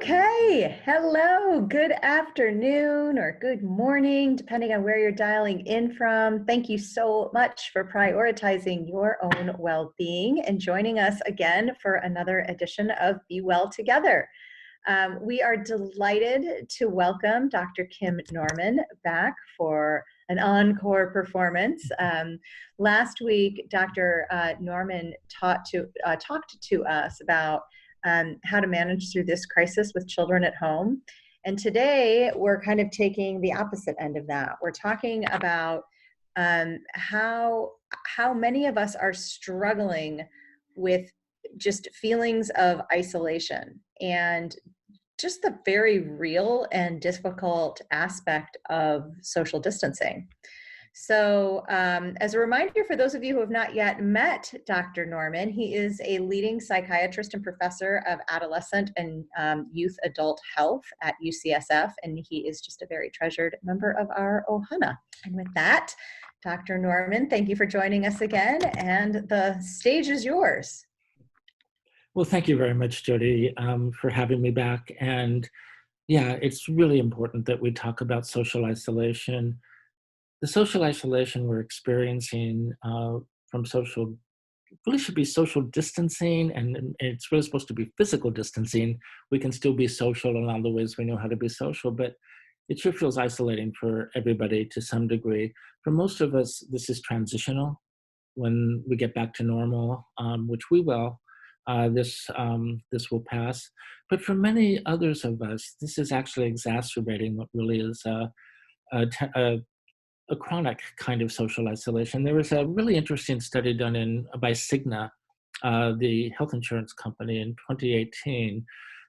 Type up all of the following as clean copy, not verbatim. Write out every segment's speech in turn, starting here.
Okay, hello, good afternoon or good morning, depending on where you're dialing in from. Thank you so much for prioritizing your own well-being and joining us again for another edition of Be Well Together. We are delighted to welcome Dr. Kim Norman back for an encore performance. Last week, Dr. Norman talked to us about how to manage through this crisis with children at home. And today we're kind of taking the opposite end of that. We're talking about how many of us are struggling with just feelings of isolation and just the very real and difficult aspect of social distancing. So as a reminder for those of you who have not yet met Dr. Norman, he is a leading psychiatrist and professor of adolescent and youth adult health at UCSF, and he is just a very treasured member of our Ohana. And with that, Dr. Norman, thank you for joining us again, and the stage is yours. Well, thank you very much, Jody, for having me back. And yeah, it's really important that we talk about social isolation. The social isolation we're experiencing from social, really should be social distancing, and it's really supposed to be physical distancing. We can still be social in all the ways we know how to be social, but it sure feels isolating for everybody to some degree. For most of us, this is transitional. When we get back to normal, which we will, this will pass. But for many others of us, this is actually exacerbating what really is a chronic kind of social isolation. There was a really interesting study done by Cigna, the health insurance company, in 2018.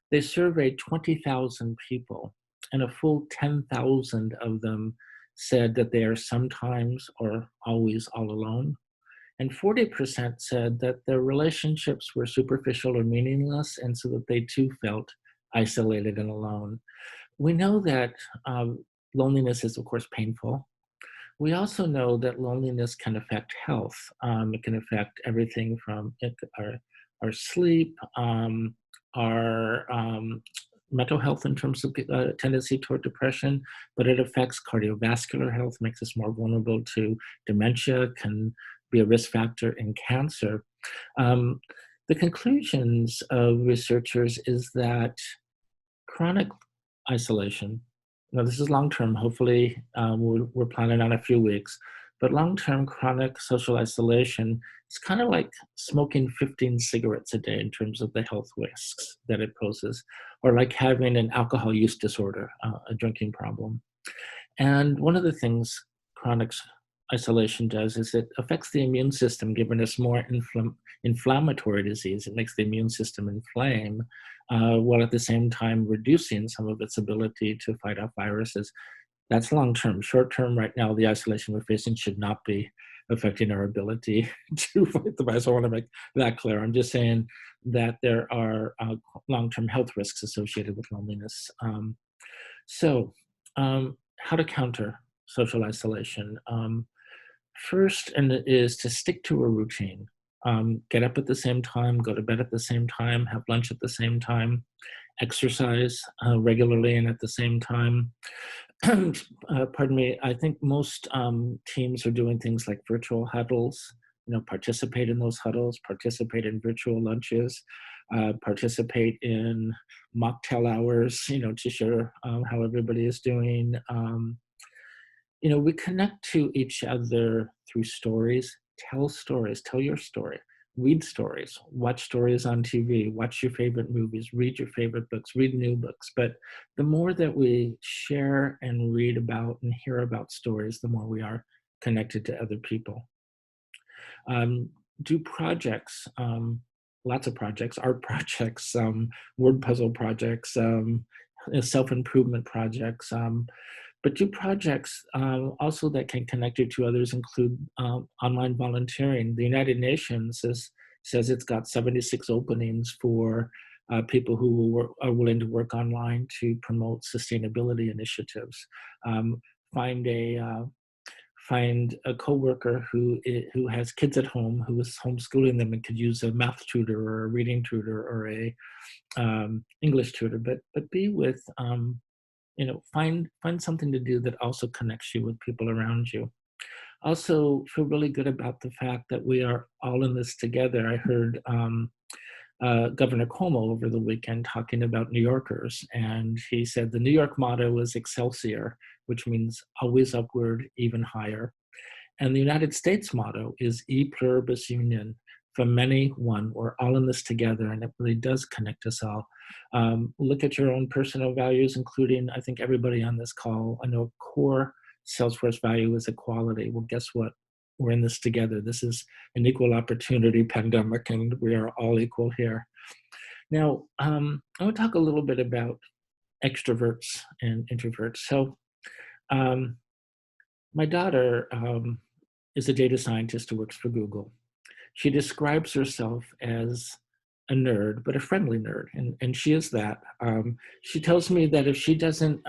They surveyed 20,000 people, and a full 10,000 of them said that they are sometimes or always all alone. And 40% said that their relationships were superficial or meaningless, and so that they too felt isolated and alone. We know that loneliness is, of course, painful. We also know that loneliness can affect health. It can affect everything from our sleep, our mental health in terms of tendency toward depression, but it affects cardiovascular health, makes us more vulnerable to dementia, can be a risk factor in cancer. The conclusions of researchers is that chronic isolation, now this is long-term, hopefully we're planning on a few weeks, but long-term chronic social isolation is kind of like smoking 15 cigarettes a day in terms of the health risks that it poses, or like having an alcohol use disorder, a drinking problem. And one of the things chronic isolation does is it affects the immune system, giving us more inflammatory disease. It makes the immune system inflame, while at the same time reducing some of its ability to fight off viruses. That's long-term. Short-term, right now, the isolation we're facing should not be affecting our ability to fight the virus. I want to make that clear. I'm just saying that there are long-term health risks associated with loneliness. So how to counter social isolation? First, is to stick to a routine. Get up at the same time, go to bed at the same time, have lunch at the same time, exercise regularly and at the same time. Pardon me, I think most teams are doing things like virtual huddles, participate in those huddles, participate in virtual lunches, participate in mocktail hours, to share how everybody is doing. We connect to each other through stories. Tell stories, tell your story. Read stories, watch stories on TV, watch your favorite movies, read your favorite books, read new books. But the more that we share and read about and hear about stories, the more we are connected to other people. Do projects, lots of projects, art projects, word puzzle projects, self-improvement projects, but do projects also that can connect you to others include online volunteering. The United Nations says it's got 76 openings for people who are willing to work online to promote sustainability initiatives. Find find a coworker who has kids at home, who is homeschooling them and could use a math tutor or a reading tutor or a English tutor, but be with, find something to do that also connects you with people around you. Also, feel really good about the fact that we are all in this together. I heard Governor Cuomo over the weekend talking about New Yorkers, and he said the New York motto is Excelsior, which means always upward, even higher. And the United States motto is E pluribus union, from many, one. We're all in this together, and it really does connect us all. Look at your own personal values, including, I think, everybody on this call. I know core Salesforce value is equality. Well, guess what? We're in this together. This is an equal opportunity pandemic, and we are all equal here. Now, I want to talk a little bit about extroverts and introverts. So, my daughter is a data scientist who works for Google. She describes herself as a nerd, but a friendly nerd, and she is that. She tells me that if she doesn't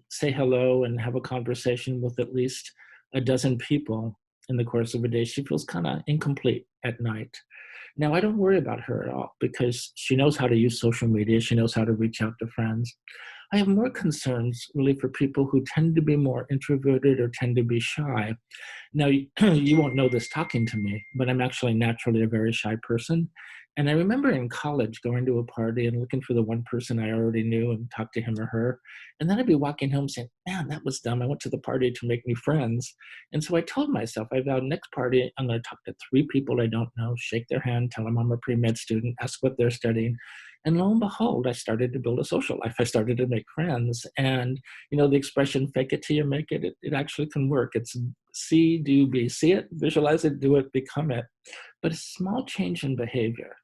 say hello and have a conversation with at least a dozen people in the course of a day, she feels kind of incomplete at night. Now, I don't worry about her at all because she knows how to use social media. She knows how to reach out to friends. I have more concerns really for people who tend to be more introverted or tend to be shy. Now, you won't know this talking to me, but I'm actually naturally a very shy person. And I remember in college going to a party and looking for the one person I already knew and talk to him or her. And then I'd be walking home saying, man, that was dumb. I went to the party to make new friends. And so I told myself, I vowed next party, I'm going to talk to 3 people I don't know, shake their hand, tell them I'm a pre-med student, ask what they're studying. And lo and behold, I started to build a social life. I started to make friends. And, the expression, fake it till you make it, it actually can work. It's see, do, be. See it, visualize it, do it, become it. But a small change in behavior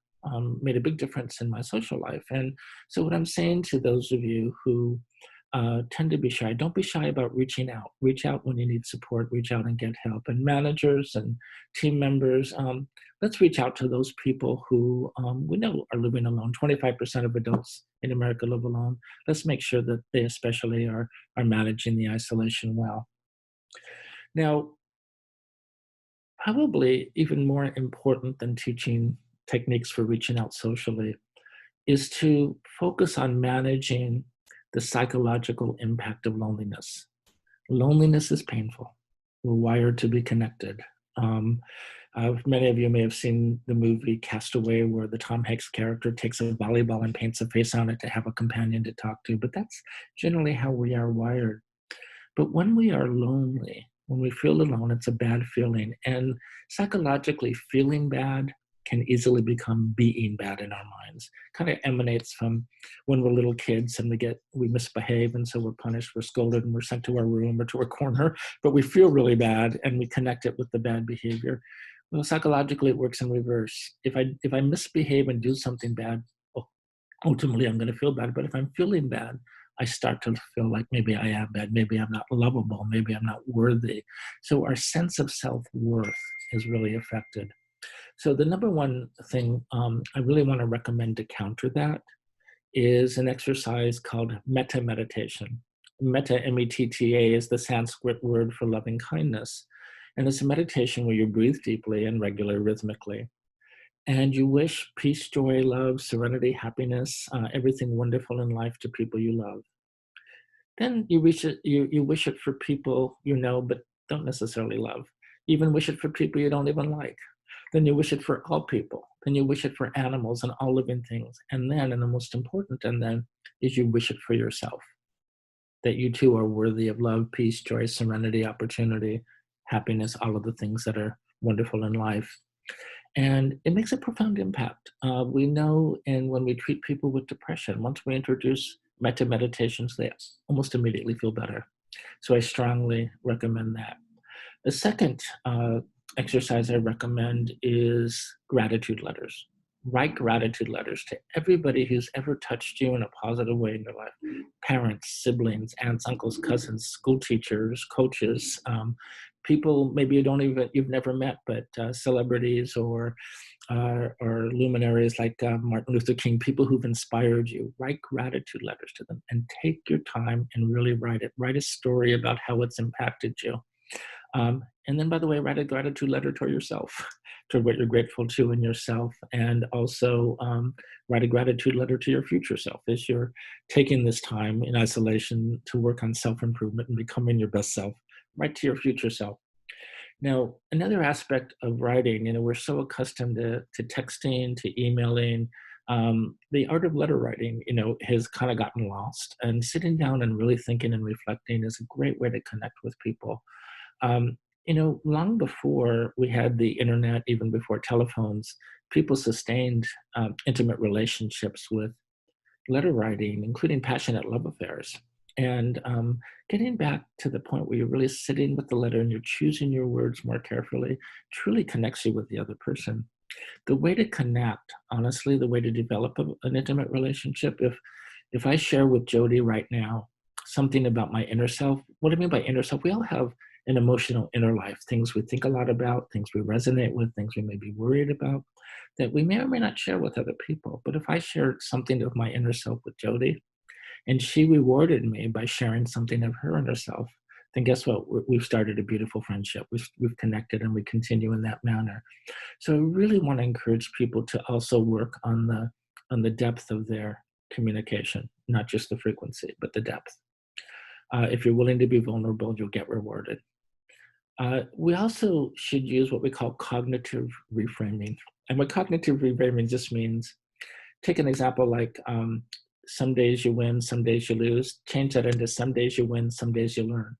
made a big difference in my social life. And so what I'm saying to those of you who tend to be shy, don't be shy about reaching out. Reach out when you need support, reach out and get help. And managers and team members, let's reach out to those people who we know are living alone. 25% of adults in America live alone. Let's make sure that they especially are managing the isolation well. Now, probably even more important than teaching techniques for reaching out socially is to focus on managing the psychological impact of loneliness. Loneliness is painful. We're wired to be connected. Many of you may have seen the movie Castaway, where the Tom Hanks character takes a volleyball and paints a face on it to have a companion to talk to, but that's generally how we are wired. But when we are lonely, when we feel alone, it's a bad feeling. And psychologically, feeling bad can easily become being bad in our minds. Kind of emanates from when we're little kids and we misbehave, and so we're punished, we're scolded, and we're sent to our room or to a corner, but we feel really bad and we connect it with the bad behavior. Well, psychologically, it works in reverse. If I misbehave and do something bad, well, ultimately I'm going to feel bad. But if I'm feeling bad, I start to feel like maybe I am bad, maybe I'm not lovable, maybe I'm not worthy. So our sense of self-worth is really affected. So the number one thing I really want to recommend to counter that is an exercise called Metta Meditation. Metta, M-E-T-T-A, is the Sanskrit word for loving kindness. And it's a meditation where you breathe deeply and regularly, rhythmically. And you wish peace, joy, love, serenity, happiness, everything wonderful in life to people you love. Then you wish it for people you know but don't necessarily love. You even wish it for people you don't even like. Then you wish it for all people. Then you wish it for animals and all living things. And then, and the most important, is you wish it for yourself. That you too are worthy of love, peace, joy, serenity, opportunity, happiness, all of the things that are wonderful in life. And it makes a profound impact. We know, and when we treat people with depression, once we introduce Metta meditations, they almost immediately feel better. So I strongly recommend that. The second exercise I recommend is gratitude letters. Write gratitude letters to everybody who's ever touched you in a positive way in your life. Parents, siblings, aunts, uncles, cousins, school teachers, coaches, people maybe you've never met, but celebrities or luminaries like Martin Luther King, people who've inspired you. Write gratitude letters to them and take your time and really write it. Write a story about how it's impacted you. And then, by the way, write a gratitude letter to yourself, to what you're grateful to in yourself, and also write a gratitude letter to your future self as you're taking this time in isolation to work on self-improvement and becoming your best self. Write to your future self. Now, another aspect of writing, we're so accustomed to texting, to emailing. The art of letter writing, has kind of gotten lost. And sitting down and really thinking and reflecting is a great way to connect with people. Um, Long before we had the internet, even before telephones, people sustained intimate relationships with letter writing, including passionate love affairs. And getting back to the point where you're really sitting with the letter and you're choosing your words more carefully truly connects you with the other person. The way to connect, honestly, the way to develop an intimate relationship, if I share with Jody right now something about my inner self, what do I mean by inner self? We all have an emotional inner life, things we think a lot about, things we resonate with, things we may be worried about that we may or may not share with other people. But if I shared something of my inner self with Jody and she rewarded me by sharing something of her inner self, then guess what? We've started a beautiful friendship. We've connected and we continue in that manner. So I really want to encourage people to also work on the depth of their communication, not just the frequency, but the depth. If you're willing to be vulnerable, you'll get rewarded. We also should use what we call cognitive reframing. And what cognitive reframing just means, take an example like some days you win, some days you lose. Change that into some days you win, some days you learn.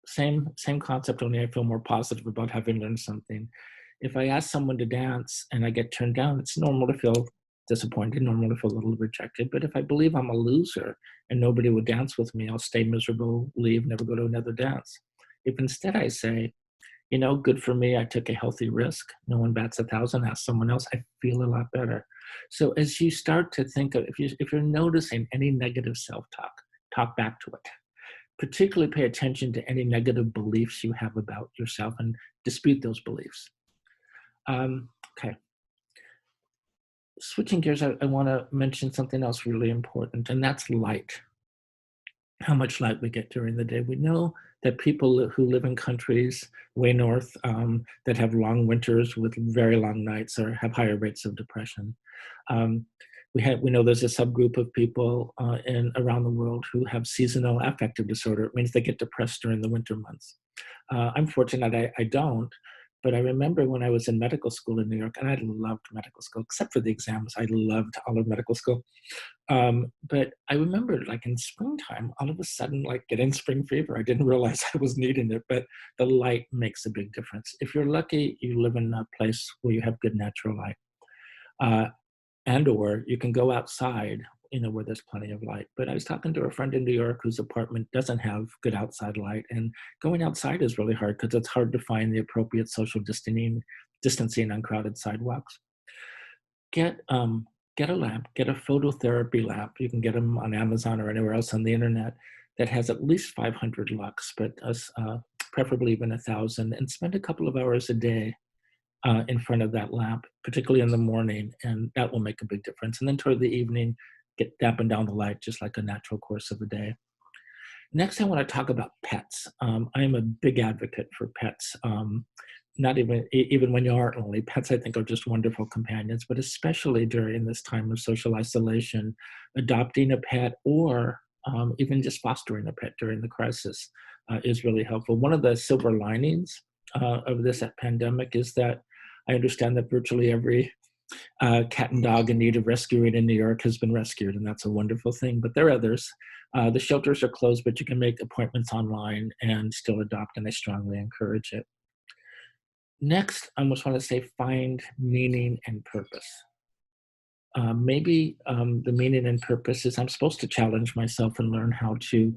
Same concept, only I feel more positive about having learned something. If I ask someone to dance and I get turned down, it's normal to feel disappointed, normal to feel a little rejected. But if I believe I'm a loser and nobody will dance with me, I'll stay miserable, leave, never go to another dance. If instead I say, good for me, I took a healthy risk, no one bats 1,000, ask someone else, I feel a lot better. So as you start to think of, if you're noticing any negative self-talk, talk back to it. Particularly pay attention to any negative beliefs you have about yourself and dispute those beliefs. Okay. Switching gears, I want to mention something else really important, and that's light. How much light we get during the day. We know that people who live in countries way north that have long winters with very long nights or have higher rates of depression. We know there's a subgroup of people around the world who have seasonal affective disorder. It means they get depressed during the winter months. I'm fortunate I don't, but I remember when I was in medical school in New York, and I loved medical school, except for the exams. I loved all of medical school. But I remember like in springtime, all of a sudden, like getting spring fever. I didn't realize I was needing it, but the light makes a big difference. If you're lucky, you live in a place where you have good natural light. And or you can go outside, where there's plenty of light. But I was talking to a friend in New York whose apartment doesn't have good outside light, and going outside is really hard because it's hard to find the appropriate social distancing on crowded sidewalks. Get a lamp, get a phototherapy lamp. You can get them on Amazon or anywhere else on the internet that has at least 500 lux, but preferably even 1,000, and spend a couple of hours a day in front of that lamp, particularly in the morning, and that will make a big difference. And then toward the evening, dampen down the light, just like a natural course of the day. Next, I want to talk about pets. I am a big advocate for pets. Not even when you are lonely, pets I think are just wonderful companions, but especially during this time of social isolation, adopting a pet or even just fostering a pet during the crisis is really helpful. One of the silver linings of this pandemic is that I understand that virtually every cat and dog in need of rescuing in New York has been rescued, and that's a wonderful thing. But there are others. The shelters are closed, but you can make appointments online and still adopt, and I strongly encourage it. Next, I just want to say find meaning and purpose. Maybe the meaning and purpose is I'm supposed to challenge myself and learn how to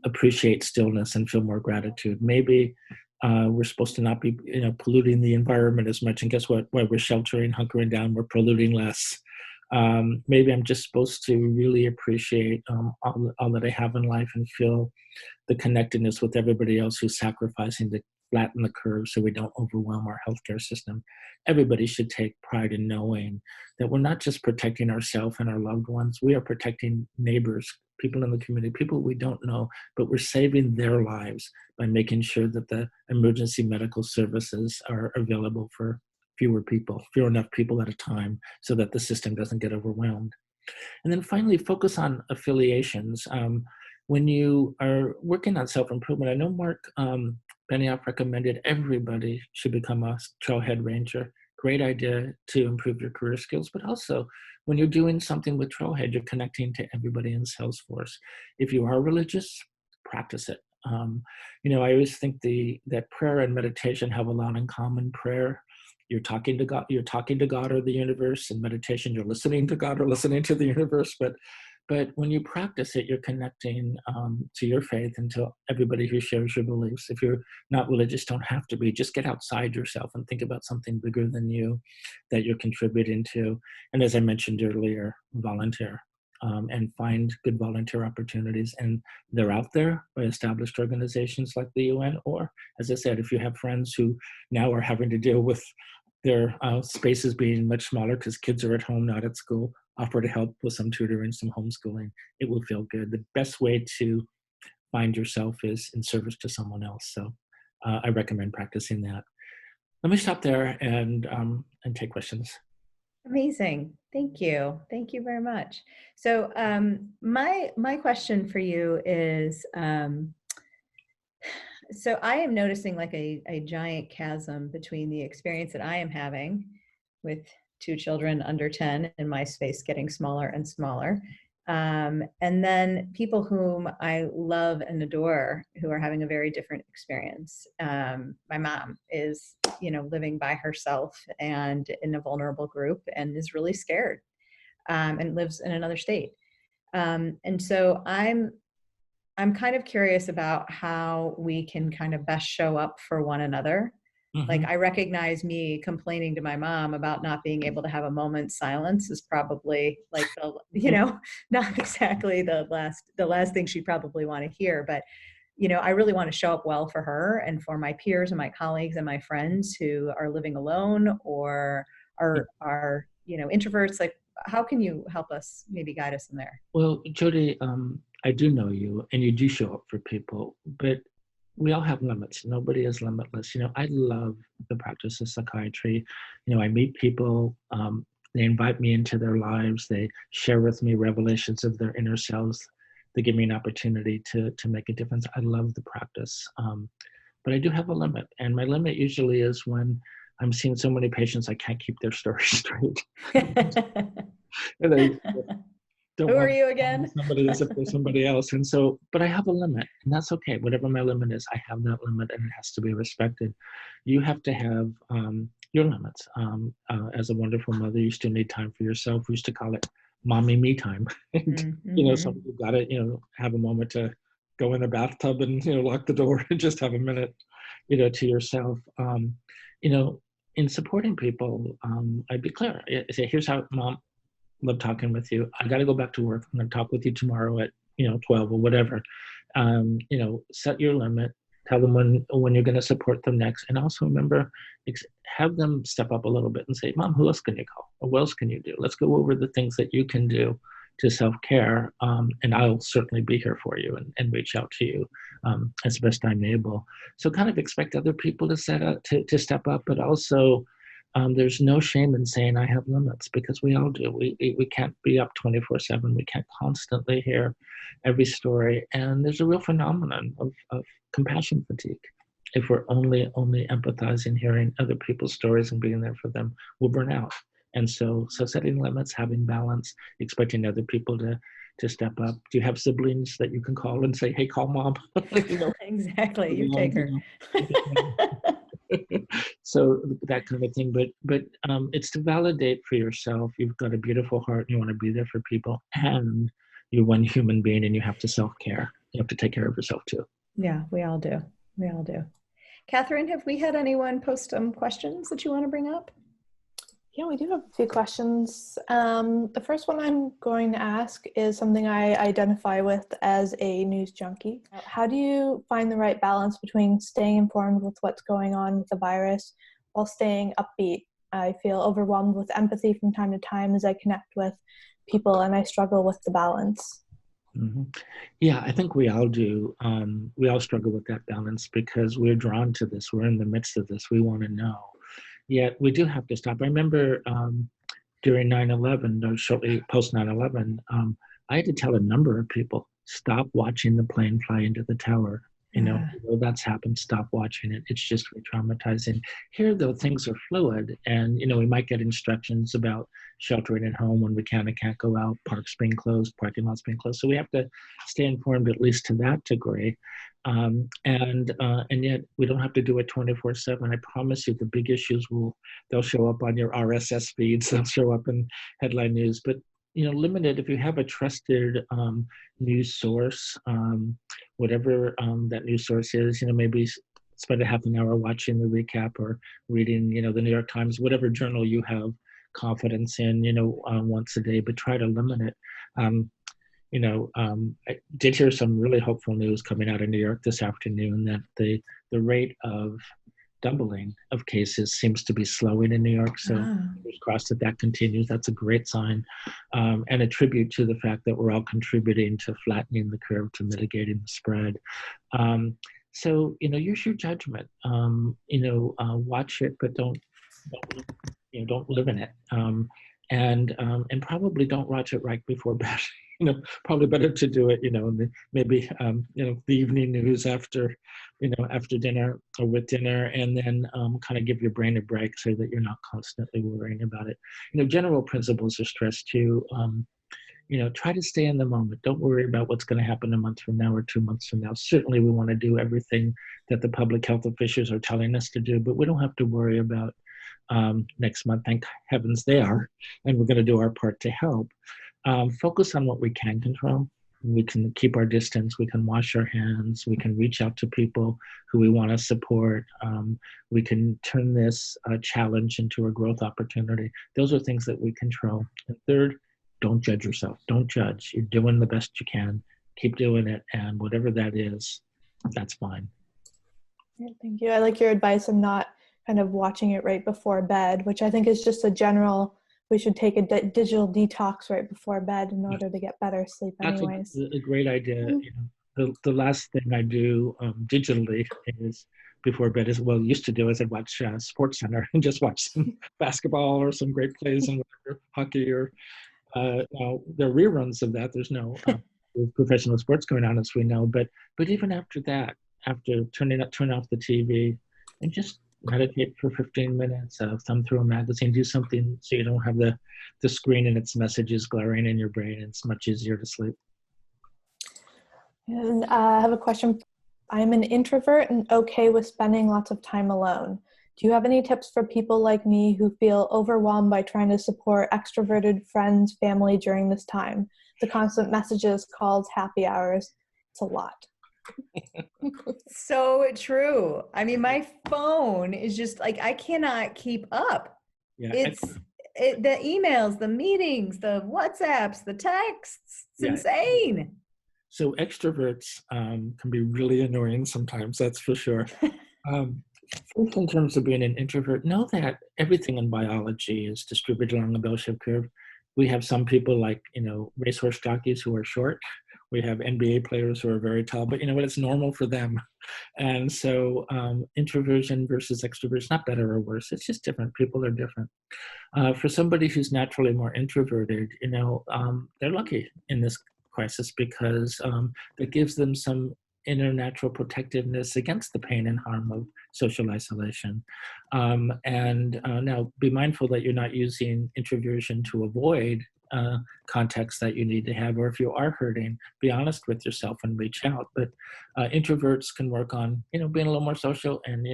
appreciate stillness and feel more gratitude. Maybe we're supposed to not be polluting the environment as much. And guess what? While we're sheltering, hunkering down, we're polluting less. Maybe I'm just supposed to really appreciate all that I have in life and feel the connectedness with everybody else who's sacrificing to flatten the curve so we don't overwhelm our healthcare system. Everybody should take pride in knowing that we're not just protecting ourselves and our loved ones, we are protecting neighbors, people in the community, people we don't know, but we're saving their lives by making sure that the emergency medical services are available for fewer enough people at a time, so that the system doesn't get overwhelmed. And then finally, focus on affiliations. When you are working on self-improvement, I know Mark Benioff recommended everybody should become a trailhead ranger. Great idea to improve your career skills, but also when you're doing something with Trailhead, you're connecting to everybody in Salesforce. If you are religious, practice it. I always think that prayer and meditation have a lot in common. Prayer, you're talking to God, or the universe, and meditation, you're listening to God or listening to the universe. But when you practice it, you're connecting to your faith and to everybody who shares your beliefs. If you're not religious, don't have to be. Just get outside yourself and think about something bigger than you that you're contributing to. And as I mentioned earlier, volunteer and find good volunteer opportunities. And they're out there by established organizations like the UN, or, as I said, if you have friends who now are having to deal with their spaces being much smaller because kids are at home, not at school, offer to help with some tutoring, some homeschooling. It will feel good. The best way to find yourself is in service to someone else. So I recommend practicing that. Let me stop there and take questions. Amazing. Thank you. Thank you very much. So my question for you is, so I am noticing like a giant chasm between the experience that I am having with 2 children under 10 and my space getting smaller and smaller. And then people whom I love and adore who are having a very different experience. My mom is, living by herself and in a vulnerable group and is really scared and lives in another state. And so I'm kind of curious about how we can kind of best show up for one another. Mm-hmm. Like, I recognize me complaining to my mom about not being able to have a moment's silence is probably like, not exactly the last thing she'd probably want to hear, but I really want to show up well for her and for my peers and my colleagues and my friends who are living alone or are introverts. Like, how can you help us, maybe guide us in there? Well, Jody, I do know you and you do show up for people, but we all have limits. Nobody is limitless. I love the practice of psychiatry. I meet people, they invite me into their lives. They share with me revelations of their inner selves. They give me an opportunity to make a difference. I love the practice. But I do have a limit. And my limit usually is when I'm seeing so many patients, I can't keep their story straight. And I don't Who are you again? Somebody as if they're somebody else. And so, but I have a limit, and that's okay. Whatever my limit is, I have that limit, and it has to be respected. You have to have your limits. As a wonderful mother, you still need time for yourself. We used to call it mommy me time. And, so you've got to, have a moment to go in the bathtub and, lock the door and just have a minute, to yourself. In supporting people, I'd be clear. I say, here's how, Mom, love talking with you. I got to go back to work. I'm going to talk with you tomorrow at 12 or whatever. Set your limit. Tell them when you're going to support them next, and also remember, have them step up a little bit and say, Mom, who else can you call? Or what else can you do? Let's go over the things that you can do to self-care, and I'll certainly be here for you and reach out to you as best I'm able. So kind of expect other people to step up, but also there's no shame in saying I have limits, because we all do. We can't be up 24/7. We can't constantly hear every story. And there's a real phenomenon of compassion fatigue. If we're only empathizing, hearing other people's stories and being there for them, we'll burn out. And so setting limits, having balance, expecting other people to step up. Do you have siblings that you can call and say, hey, call Mom? Exactly. You take her. So that kind of thing, but it's to validate for yourself. You've got a beautiful heart and you want to be there for people, and you're one human being and you have to self-care. You have to take care of yourself too. Yeah, we all do. Catherine, have we had anyone post some questions that you want to bring up? Yeah, we do have a few questions. The first one I'm going to ask is something I identify with as a news junkie. How do you find the right balance between staying informed with what's going on with the virus while staying upbeat? I feel overwhelmed with empathy from time to time as I connect with people, and I struggle with the balance. Hmm. Yeah, I think we all do. We all struggle with that balance because we're drawn to this. We're in the midst of this. We want to know. Yet we do have to stop. I remember during 9/11, or shortly post 9/11, I had to tell a number of people, stop watching the plane fly into the tower. Yeah. Although that's happened, stop watching it. It's just re-traumatizing. Here, though, things are fluid, and we might get instructions about sheltering at home when we can and can't go out, parks being closed, parking lots being closed. So we have to stay informed at least to that degree. And yet we don't have to do it 24/7. I promise you, the big issues they'll show up on your RSS feeds. They'll show up in headline news, but limited. If you have a trusted news source, whatever that news source is, maybe spend a half an hour watching the recap or reading, the New York Times, whatever journal you have confidence in, once a day, but try to limit it. I did hear some really hopeful news coming out of New York this afternoon that the rate of doubling of cases seems to be slowing in New York. So fingers crossed that continues. That's a great sign, and a tribute to the fact that we're all contributing to flattening the curve, to mitigating the spread. So use your judgment. Watch it, but don't live in it. And probably don't watch it right before bed. Probably better to do it, maybe, the evening news after dinner or with dinner, and then kind of give your brain a break so that you're not constantly worrying about it. General principles of stress too. Try to stay in the moment. Don't worry about what's going to happen a month from now or 2 months from now. Certainly we want to do everything that the public health officials are telling us to do, but we don't have to worry about next month. Thank heavens they are, and we're going to do our part to help. Focus on what we can control. We can keep our distance. We can wash our hands. We can reach out to people who we want to support. We can turn this challenge into a growth opportunity. Those are things that we control. And third, don't judge yourself. Don't judge. You're doing the best you can. Keep doing it. And whatever that is, that's fine. Yeah, thank you. I like your advice of not kind of watching it right before bed, which I think is just a general, we should take a digital detox right before bed in order to get better sleep anyways. That's a great idea. The last thing I do digitally is before bed is, well, used to do is I'd watch Sports Center and just watch some basketball or some great plays and whatever, hockey or now there are reruns of that. There's no professional sports going on, as we know. But even after that, after turn off the TV and just meditate for 15 minutes, thumb through a magazine, do something so you don't have the screen and its messages glaring in your brain. It's much easier to sleep. And I have a question. I'm an introvert and okay with spending lots of time alone. Do you have any tips for people like me who feel overwhelmed by trying to support extroverted friends, family during this time? The constant messages, calls, happy hours, it's a lot. So true. I mean, my phone is just like, I cannot keep up. Yeah, the emails, the meetings, the WhatsApps, the texts. It's insane. So extroverts can be really annoying sometimes, that's for sure. First, in terms of being an introvert, know that everything in biology is distributed along a bell-shaped curve. We have some people like, racehorse jockeys who are short. We have NBA players who are very tall, but it's normal for them. And so introversion versus extroversion, not better or worse. It's just different. People are different. For somebody who's naturally more introverted, they're lucky in this crisis because that gives them some inner natural protectiveness against the pain and harm of social isolation. And now be mindful that you're not using introversion to avoid context that you need to have, or if you are hurting, be honest with yourself and reach out. But introverts can work on, being a little more social, and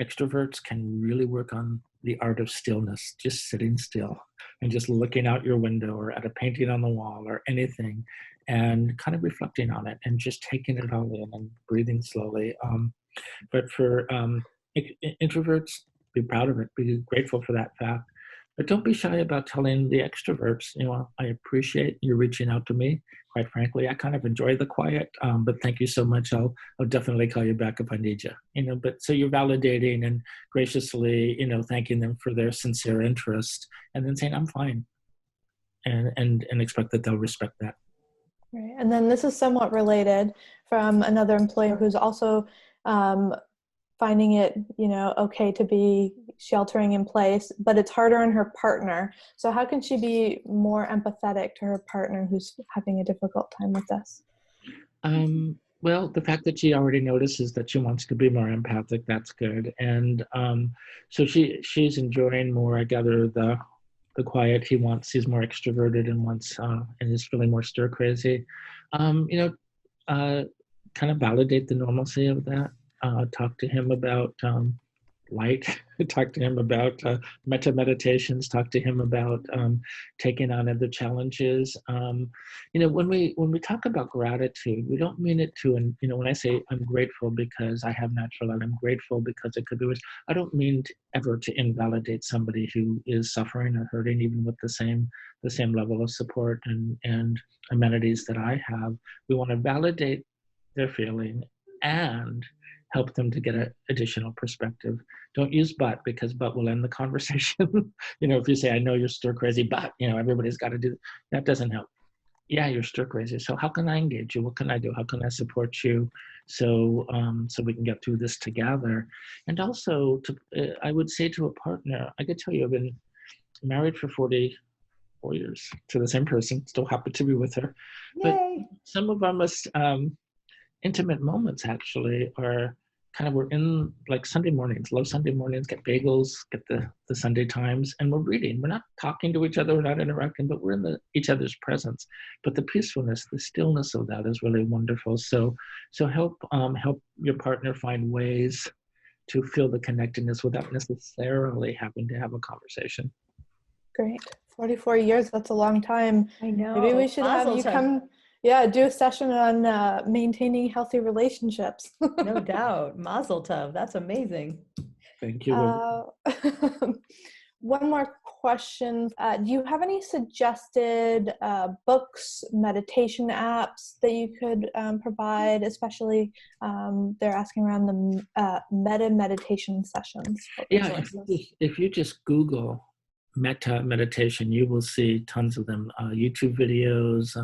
extroverts can really work on the art of stillness, just sitting still and just looking out your window or at a painting on the wall or anything, and kind of reflecting on it and just taking it all in and breathing slowly. But for introverts, be proud of it, be grateful for that fact. But don't be shy about telling the extroverts, I appreciate you reaching out to me. Quite frankly, I kind of enjoy the quiet, but thank you so much. I'll definitely call you back if I need you. But so you're validating and graciously, thanking them for their sincere interest, and then saying, I'm fine. And expect that they'll respect that. Right. And then this is somewhat related from another employee who's also finding it, okay to be sheltering in place, but it's harder on her partner. So how can she be more empathetic to her partner who's having a difficult time with this? Well, the fact that she already notices that she wants to be more empathic, that's good. And so she's enjoying more, I gather, the quiet. He's more extroverted and wants, and is feeling more stir crazy. Kind of validate the normalcy of that. Talk to him about light. Talk to him about metta meditations. Talk to him about taking on other challenges. When we talk about gratitude, we don't mean it to. And when I say I'm grateful because I have natural light, I'm grateful because it could be worse. I don't mean ever to invalidate somebody who is suffering or hurting, even with the same level of support and amenities that I have. We want to validate their feeling and help them to get an additional perspective. Don't use but, because but will end the conversation. If you say, I know you're stir crazy, but everybody's got to do that, doesn't help. Yeah, you're stir crazy. So how can I engage you? What can I do? How can I support you? So we can get through this together. And also, I would say to a partner, I could tell you I've been married for 44 years to the same person, still happy to be with her. Yay. But some of our most intimate moments actually are we're in like Sunday mornings, love Sunday mornings, get bagels, get the Sunday Times, and we're reading. We're not talking to each other, we're not interacting, but we're in each other's presence. But the peacefulness, the stillness of that is really wonderful. So help your partner find ways to feel the connectedness without necessarily having to have a conversation. Great. 44 years, that's a long time. I know. Maybe we should have you come do a session on maintaining healthy relationships. No doubt. Mazel tov. That's amazing. Thank you. One more question. Do you have any suggested books, meditation apps that you could provide, especially they're asking around the Metta Meditation sessions? Yeah, if you just Google Metta Meditation, you will see tons of them, YouTube videos,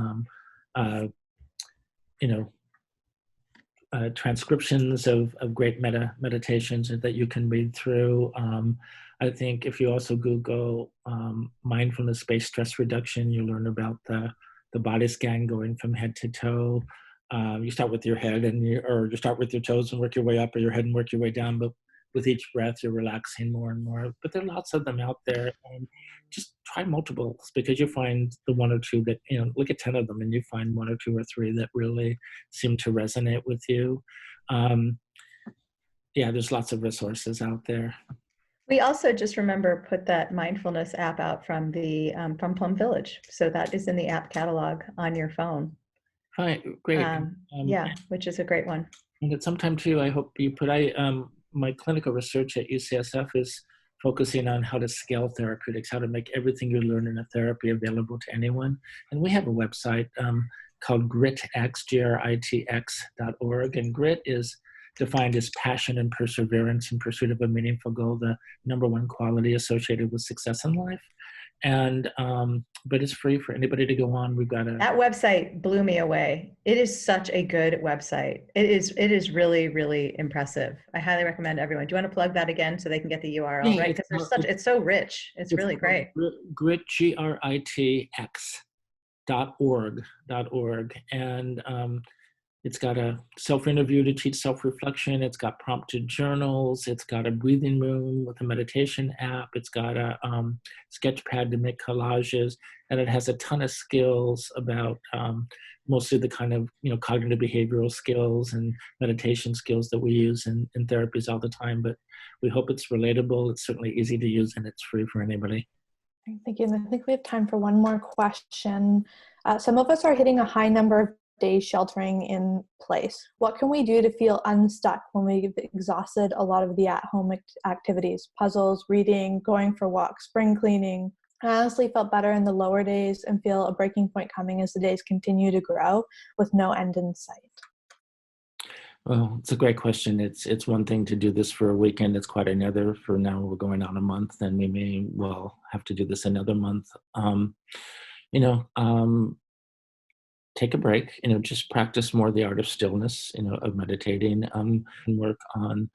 transcriptions of great meditations that you can read through. I think if you also Google mindfulness-based stress reduction, you learn about the body scan going from head to toe. You start with your head or you start with your toes and work your way up, or your head and work your way down. But with each breath, you're relaxing more and more. But there are lots of them out there, and just try multiples, because you find the one or two that, look at 10 of them and you find one or two or three that really seem to resonate with you. There's lots of resources out there. We also, just remember, put that mindfulness app out from from Plum Village. So that is in the app catalog on your phone. Fine, great. Which is a great one. And at some time too, I hope you put, my clinical research at UCSF is focusing on how to scale therapeutics, how to make everything you learn in a therapy available to anyone. And we have a website called GRITX, GRITX.org. And grit is defined as passion and perseverance in pursuit of a meaningful goal, the number one quality associated with success in life. And but it's free for anybody to go on. We've got that website blew me away. It is such a good website. It is really, really impressive. I highly recommend everyone. Do you want to plug that again so they can get the URL right? Because it's so rich. It's really great. Grit, GRITX.org. And it's got a self-interview to teach self-reflection. It's got prompted journals. It's got a breathing room with a meditation app. It's got a sketch pad to make collages. And it has a ton of skills about mostly the kind of cognitive behavioral skills and meditation skills that we use in therapies all the time. But we hope it's relatable. It's certainly easy to use, and it's free for anybody. Thank you. And I think we have time for one more question. Some of us are hitting a high number of days sheltering in place. What can we do to feel unstuck when we've exhausted a lot of the at-home activities, puzzles, reading, going for walks, spring cleaning? I honestly felt better in the lower days and feel a breaking point coming as the days continue to grow with no end in sight. Well, it's a great question. It's one thing to do this for a weekend. It's quite another for now. We're going on a month, and we may well have to do this another month. take a break, just practice more the art of stillness, of meditating, and work on,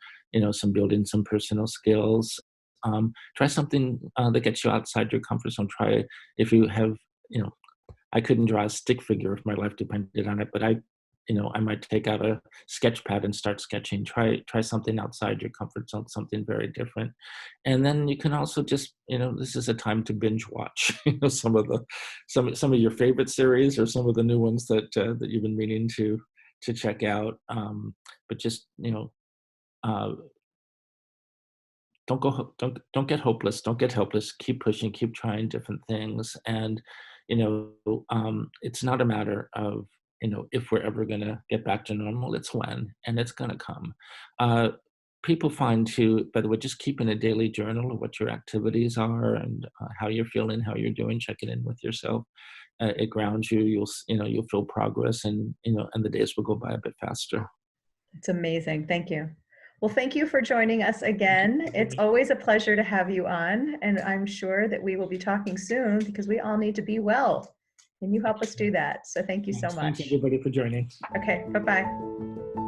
building some personal skills. Try something that gets you outside your comfort zone. Try, if you have, I couldn't draw a stick figure if my life depended on it, but I might take out a sketch pad and start sketching. Try something outside your comfort zone, something very different. And then you can also just, this is a time to binge watch, some of your favorite series, or some of the new ones that you've been meaning to check out. But just, don't get hopeless. Don't get helpless. Keep pushing. Keep trying different things. And it's not a matter of if we're ever going to get back to normal. It's when, and it's going to come. People find too, by the way, just keeping a daily journal of what your activities are and how you're feeling, how you're doing. Checking in with yourself. It grounds you. You'll feel progress, and and the days will go by a bit faster. It's amazing. Thank you. Well, thank you for joining us again. It's always a pleasure to have you on, and I'm sure that we will be talking soon because we all need to be well, and you help us do that. So thank you so much. Thanks everybody for joining. Okay, bye-bye.